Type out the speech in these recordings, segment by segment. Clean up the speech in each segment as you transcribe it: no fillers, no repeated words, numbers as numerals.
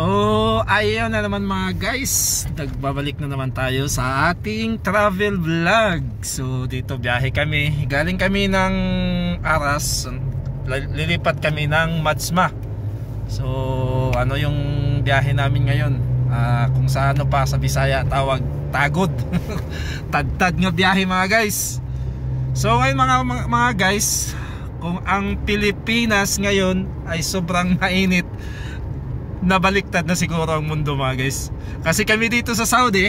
So, ayun na naman mga guys, nagbabalik na naman tayo sa ating travel vlog. So, dito biyahe kami. Galing kami ng Aras, lilipat kami ng Madsma. So, ano yung biyahe namin ngayon? Kung sa ano pa sa Bisaya tawag, tagod. Tad-tad nga biyahe mga guys. So, ngayon mga guys, kung ang Pilipinas ngayon ay sobrang mainit, nabaliktad na siguro ang mundo mga guys. Kasi kami dito sa Saudi,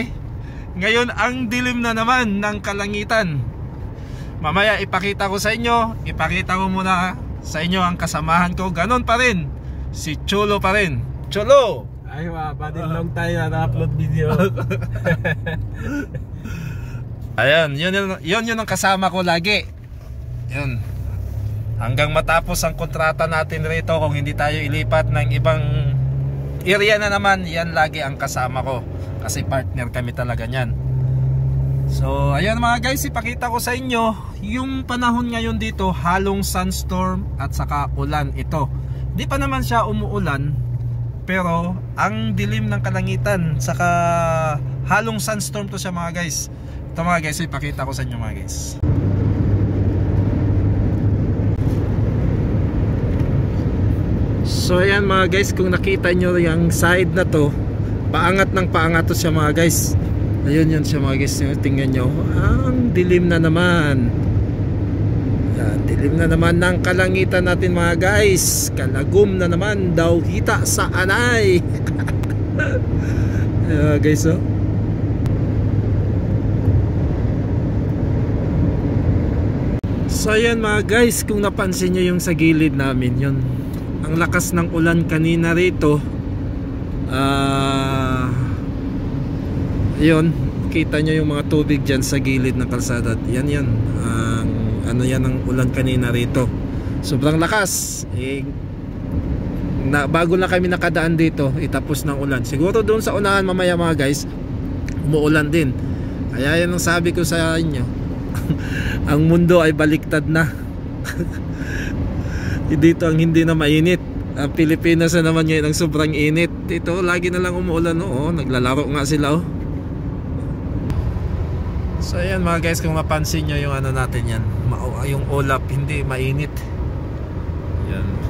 ngayon ang dilim na naman ng kalangitan. Mamaya ipakita ko sa inyo, ipakita ko muna sa inyo ang kasamahan ko. Ganon pa rin, si Cholo pa rin. Cholo! Ay buddy, long time na upload video. Ayan, yun ang kasama ko lagi. Yun. Hanggang matapos ang kontrata natin rito, kung hindi tayo ilipat ng ibang area na naman, yan lagi ang kasama ko. Kasi partner kami talaga niyan. So, ayan mga guys, ipakita ko sa inyo yung panahon ngayon dito, halong sunstorm at saka ulan ito. Di pa naman siya umuulan, pero ang dilim ng kalangitan, saka halong sunstorm to siya mga guys. Ito mga guys, ipakita ko sa inyo mga guys. So ayan mga guys, kung nakita nyo yung side na to, paangat ng paangat to siya mga guys. Ayun yun siya mga guys, tingnan nyo, ang dilim na naman. Yan, dilim na naman ng kalangitan natin mga guys. Kalagum na naman daw kita sa anay. Guys oh. So ayan mga guys, kung napansin nyo yung sa gilid namin, yun ang lakas ng ulan kanina rito. Yun, kita nyo yung mga tubig dyan sa gilid ng kalsada. Yan ano yan ang ulan kanina rito. Sobrang lakas. Bago na kami nakadaan dito, itapos ng ulan. Siguro doon sa unahan mamaya mga guys, umuulan din. Kaya yan ang sabi ko sa inyo. Ang mundo ay baliktad na. Dito ang hindi na mainit. Ang Pilipinas na naman ngayon ang sobrang init. Dito lagi na lang umuulan. Oh, naglalaro nga sila oh. So ayan mga guys, kung mapansin nyo yung ano natin yan, yung ulap hindi mainit. Yan.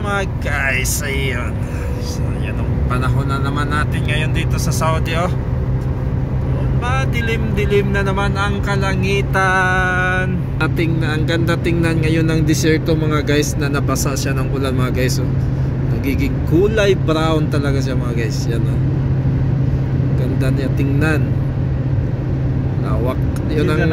Mga guys, ayun. So yan ang panahon na naman natin ngayon dito sa Saudi oh. Madilim-dilim na naman ang kalangitan. Ang ganda tingnan ngayon ng desierto mga guys, na nabasa siya ng ulan mga guys oh. Nagiging kulay brown talaga siya mga guys. Yan oh. Ganda niya tingnan. Lawak. Yun ang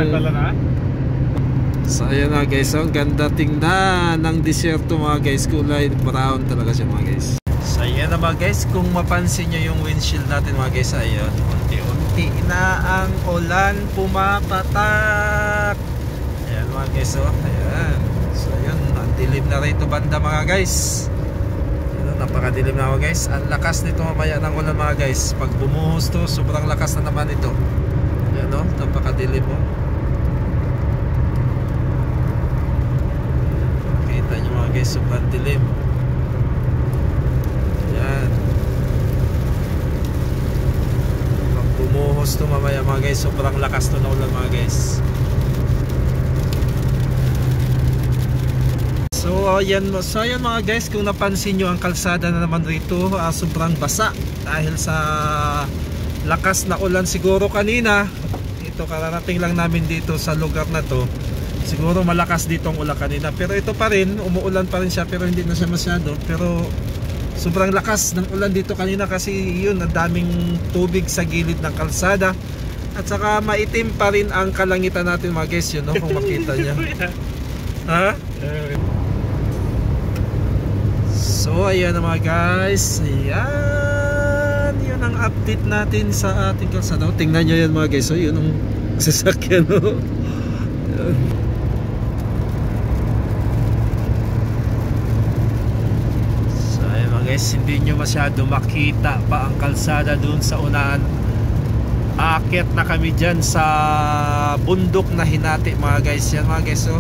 so ayan na guys, ang ganda tingnan ng desierto mga guys, kulay brown talaga siya mga guys. So ayan na mga guys, kung mapansin nyo yung windshield natin mga guys, ayun, unti-unti na ang ulan pumapatak. Ayan mga guys oh, ayan. So ayan, ang dilim na rito banda mga guys. Ayan, napakadilim na mga guys. Ang lakas nito mamaya ng ulan mga guys. Pag bumuhos to, sobrang lakas na naman ito. Ayan oh, napakadilim oh. Guys, sobrang dilim. Yan. Pag bumuhos to mamaya mga guys, sobrang lakas to na ulan mga guys. So ayan mga guys, kung napansin nyo ang kalsada na naman rito, sobrang basa dahil sa lakas na ulan siguro kanina. Ito, kararating lang namin dito sa lugar na to. Siguro malakas dito ang ulan kanina, pero ito pa rin, umuulan pa rin siya, pero hindi na siya masyado. Pero sobrang lakas ng ulan dito kanina kasi yun, ang daming tubig sa gilid ng kalsada. At saka maitim pa rin ang kalangitan natin mga guys, yun no, kung makita nyo. Ha? So ayan na mga guys, ayan, yun ang update natin sa ating kalsada. Tingnan nyo yan mga guys, so yun ang sasakyan no. So ayan mga guys, hindi nyo masyado makita pa ang kalsada dun sa unahan. Aakyat na kami dyan sa bundok na hinati mga guys. Yan mga guys, oh,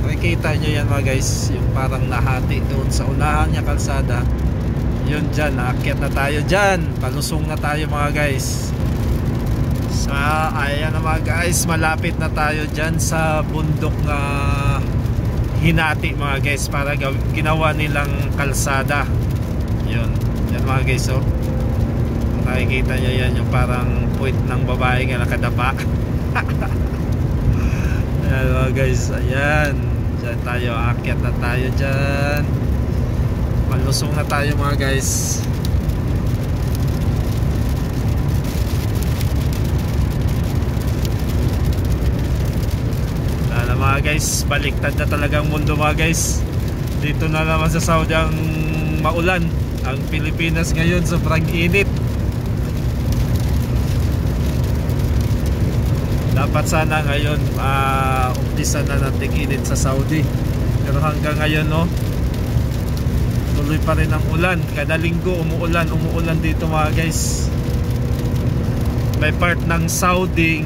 makikita nyo yan mga guys, yung parang nahati doon sa unahan niya kalsada. Yun dyan, aakyat na tayo dyan, palusong na tayo mga guys. So ayan na mga guys, malapit na tayo dyan sa bundok na hinati mga guys, para ginawa nilang kalsada. Yun, yan mga guys, oh, nakikita nyo yan, yung parang puwit ng babae nga nakadapa. Ayan mga guys, ayan, dyan tayo, aakyat na tayo dyan, malusong na tayo mga guys. Wala na mga guys, baliktad na talagang mundo mga guys. Dito na naman sa Saudi ang maulan. Ang Pilipinas ngayon sobrang init. Dapat sana ngayon umpisa na natin init sa Saudi. Pero hanggang ngayon no, tuloy pa rin ang ulan. Kada linggo umuulan dito mga guys. May part ng Saudi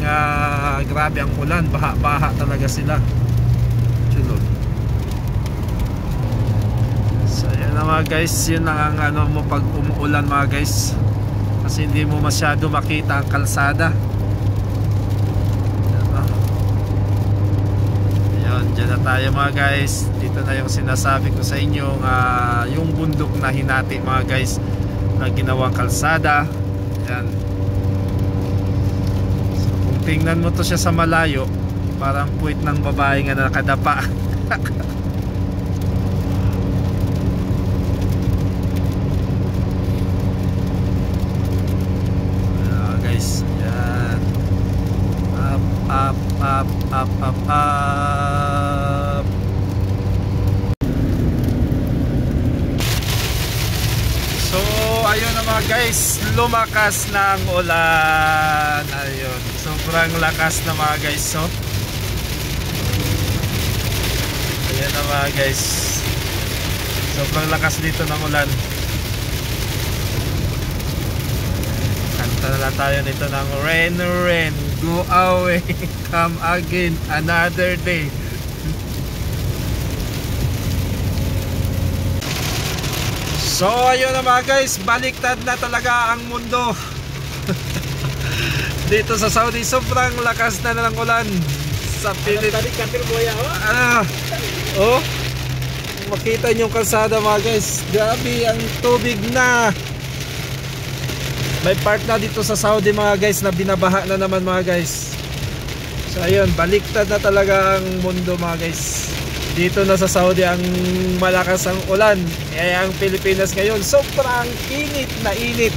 grabe ang ulan, baha talaga sila. Chulod. So yan na mga guys, yun ang ano mo pag umuulan mga guys, kasi hindi mo masyado makita ang kalsada. Diyan na tayo mga guys. Dito na yung sinasabi ko sa inyo, yung bundok na hinati mga guys, na ginawang kalsada. Yan. So, kung tingnan mo to siya sa malayo, parang puwit ng babae nga nakadapa. Guys, yan. Up. So ayun na mga guys, lumakas na ang ulan. Ayun, sobrang lakas na mga guys. So ayun na mga guys, sobrang lakas dito ng ulan. Kanta na lang tayo nito ng Rain, Rain, Go Away, Come Again, Another Day. So ayun na mga guys, baliktad na talaga ang mundo. Dito sa Saudi, sobrang lakas na ng ulan. Sa oh, makita nyo yung kalsada mga guys, grabe ang tubig na. May part na dito sa Saudi mga guys na binabaha na naman mga guys. So ayun, baliktad na talaga ang mundo mga guys. Dito na sa Saudi ang malakas ang ulan. Eh ang Pilipinas ngayon sobrang init na init.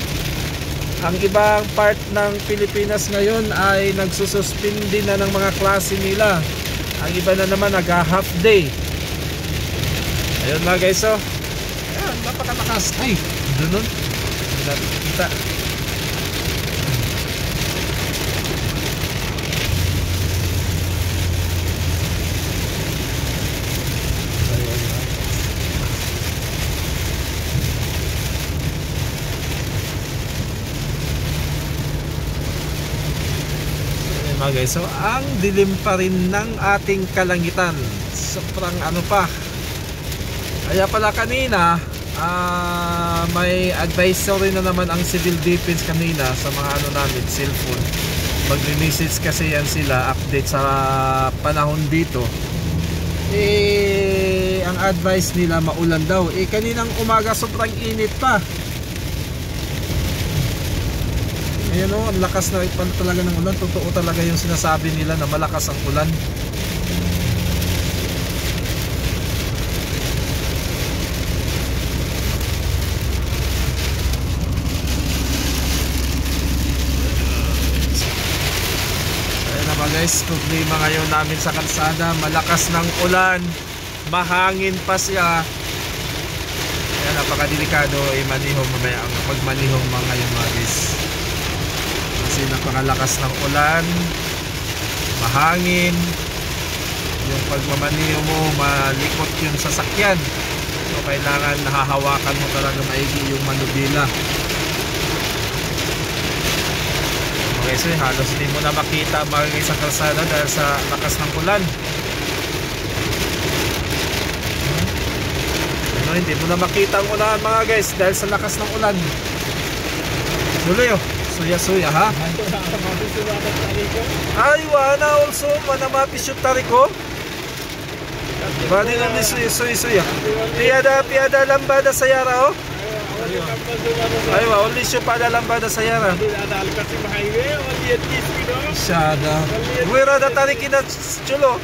Ang ibang part ng Pilipinas ngayon ay nagsususpindi na ng mga klase nila. Ang iba na naman nag-half day. Ayun mga guys, so ayan, napakalakas. Ay, doon kita. Mga guys, so ang dilim pa rin ng ating kalangitan, sobrang ano pa. Kaya pala kanina may advisory na naman ang civil defense kanina sa mga ano namin, cellphone. Magme-message kasi yan sila, update sa panahon dito. Eh ang advice nila maulan daw. Eh kaninang umaga sobrang init pa. Ayan o, ang lakas na talaga ng ulan. Totoo talaga yung sinasabi nila na malakas ang ulan. guys, problema ngayon namin sa kalsada. Malakas ng ulan, mahangin pa siya. Kaya napakadelikado manihong mamaya ang pagmanihong ngayon mga guys. Kasi napakalakas ng ulan, mahangin. Yung pagmamaniho mo, malikot yung sasakyan. So kailangan nahahawakan mo talaga maigi yung manubila. Okay, so halos hindi mo na makita magiging sa kalsada dahil sa lakas ng ulan. Ano, hindi mo na makita ang ulan mga guys dahil sa lakas ng ulan. Suloy oh, suya-suya ha. Ay, wana also, manamapis yung tariko. Bali lang ni suya-suya. Piada lambada sa yara oh. Aywa, only siya pada lambada sa yara. Shada. Wira da tarikin na chulo.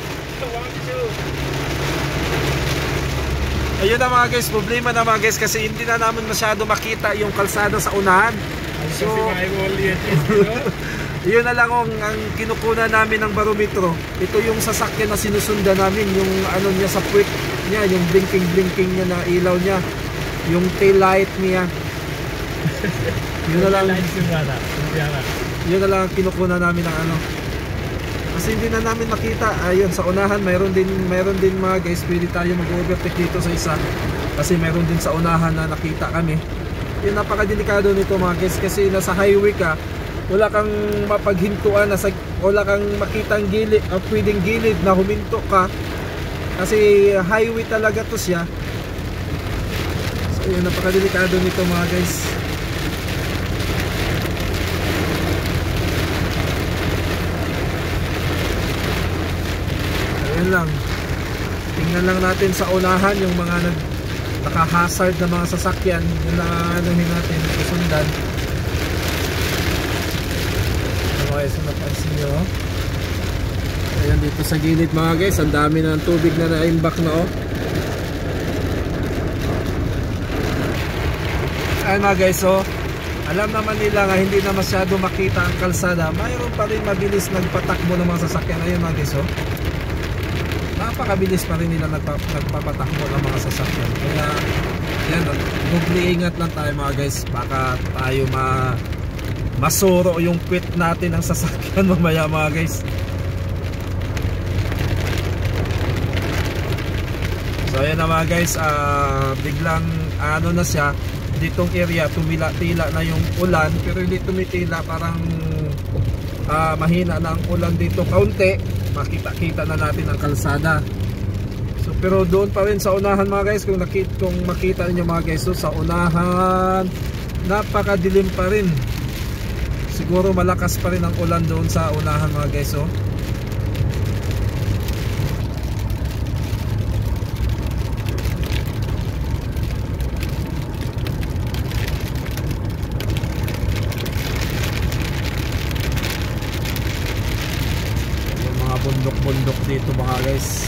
Ayun na mga guys, problema na mga guys kasi hindi na namin masyado makita yung kalsada sa unahan. So, yun na lang ang kinukunan namin ng barometro. Ito yung sasakyan na sinusundan namin, yung ano niya sa puwit niya, yung blinking niya na ilaw niya, yung tail light niya. Yun na lang. Yun na lang ang kinukunan namin ng ano. Kasi hindi na namin makita. Ayun, sa unahan mayroon din mga guys, pwede tayo mag-overtake dito sa isa. Kasi mayroon din sa unahan na nakita kami. Yung napakadelikado nito mga guys kasi nasa highway ka, wala kang mapaghintuan, wala kang makitang gilid o pwedeng gilid na huminto ka kasi highway talaga to siya. So yun, napakadelikado nito mga guys. Ayan lang, tingnan lang natin sa unahan yung mga naka-hazard na mga sasakyan yung anuhin natin, susundan. Okay, so napansin nyo ayan dito sa gilid mga guys, ang dami na ng tubig na na-imbak na oh. Ayan mga guys, so alam naman nila nga hindi na masyado makita ang kalsada, mayroon pa rin mabilis nagpatakbo ng mga sasakyan. Ayan mga guys, oh, napakabilis pa rin nila nagpapatakbo ng mga sasakyan. Kaya yan, doble ingat lang tayo mga guys, baka tayo masuro yung quit natin ng sasakyan mamaya mga guys. So ayan na mga guys, biglang ano na siya, ditong area tumila-tila na yung ulan, pero hindi tumitila, parang mahina na ang ulan dito kaunti, makita-kita na natin ang kalsada. So pero doon pa rin sa unahan mga guys, kung makita niyo mga guys, so sa unahan napakadilim pa rin. Siguro malakas pa rin ang ulan doon sa unahan mga guys, oh. Yung mga bundok-bundok dito mga guys.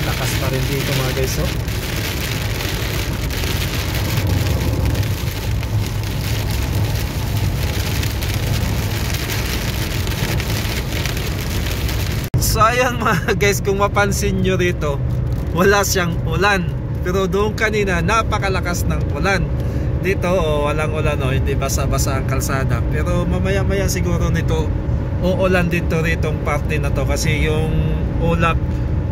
Lakas pa rin dito mga guys, oh. So ayan mga guys, kung mapansin nyo rito, wala siyang ulan. Pero doon kanina, napakalakas ng ulan. Dito, walang ulan, hindi basa-basa ang kalsada. Pero mamaya-maya siguro nito, uulan dito ritong parte na to. Kasi yung ulap,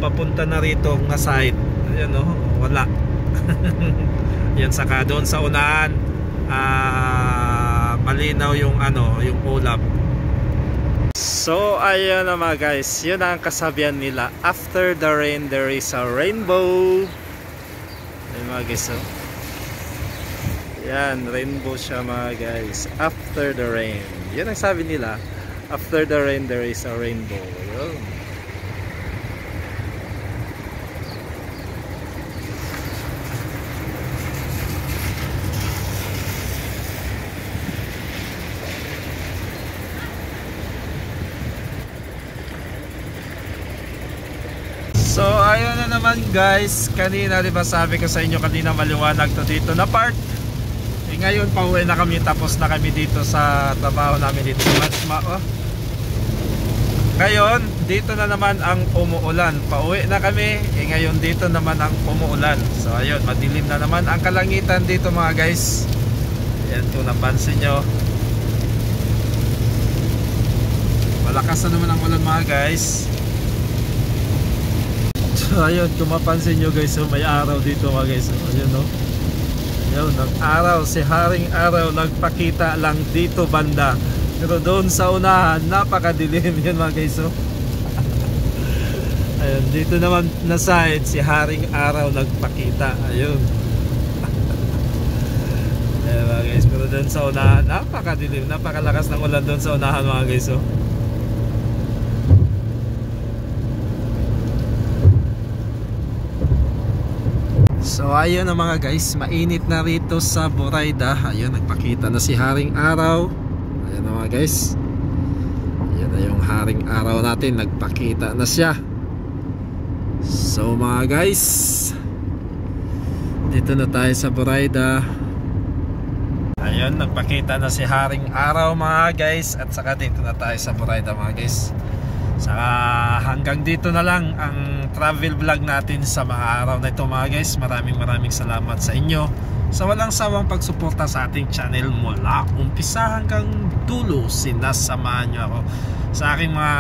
papunta na rito nga side. Ayan wala. Yan, saka doon sa unahan, malinaw yung yung ulap. So ayun na mga guys, yun ang kasabihan nila, after the rain there is a rainbow. Ayun mga guys, oh. Yan, rainbow siya mga guys, after the rain. Yun ang sabi nila, after the rain there is a rainbow. Yun. So ayun na naman guys, kanina diba sabi ko sa inyo kanina maliwanag to dito na part. Ngayon pauwi na kami, tapos na kami dito sa trabaho namin dito sa Matsma. Ngayon, dito na naman ang umuulan. Pauwi na kami, ngayon dito naman ang umuulan. So ayun, madilim na naman ang kalangitan dito mga guys. Ayan, kung napansin nyo, malakas na naman ang ulan mga guys. So ayun, kung mapansin nyo guys, so may araw dito mga guys. So, ayun no, ayun, ang araw, si Haring Araw nagpakita lang dito banda. Pero doon sa unahan, napakadilim yun mga guys. So ayun, dito naman na side, si Haring Araw nagpakita. Ayun. Ayun mga guys, pero doon sa unahan, napakadilim, napakalakas ng ulan doon sa unahan mga guys. So ayun na mga guys, mainit na rito sa Borayda. Ayun, nagpakita na si Haring Araw. Ayun na mga guys, ayun na yung Haring Araw natin, nagpakita na siya. So mga guys, dito na tayo sa Borayda. Ayun, nagpakita na si Haring Araw mga guys. At saka dito na tayo sa Borayda mga guys. Saka hanggang dito na lang ang travel vlog natin sa mga araw na ito mga guys. Maraming salamat sa inyo sa walang sawang pagsuporta sa ating channel mula umpisa hanggang dulo. Sinasamahan nyo ako sa aking mga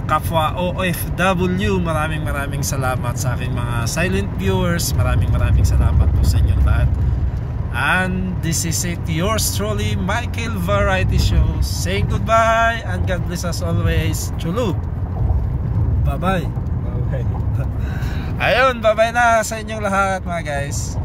kapwa OFW. Maraming salamat sa aking mga silent viewers. Maraming salamat po sa inyong lahat. And this is it, yours truly, Michael Variety Show, saying goodbye and God bless us always. Chulu, bye bye. Okay. Ayun, bye bye na sa inyong lahat mga guys.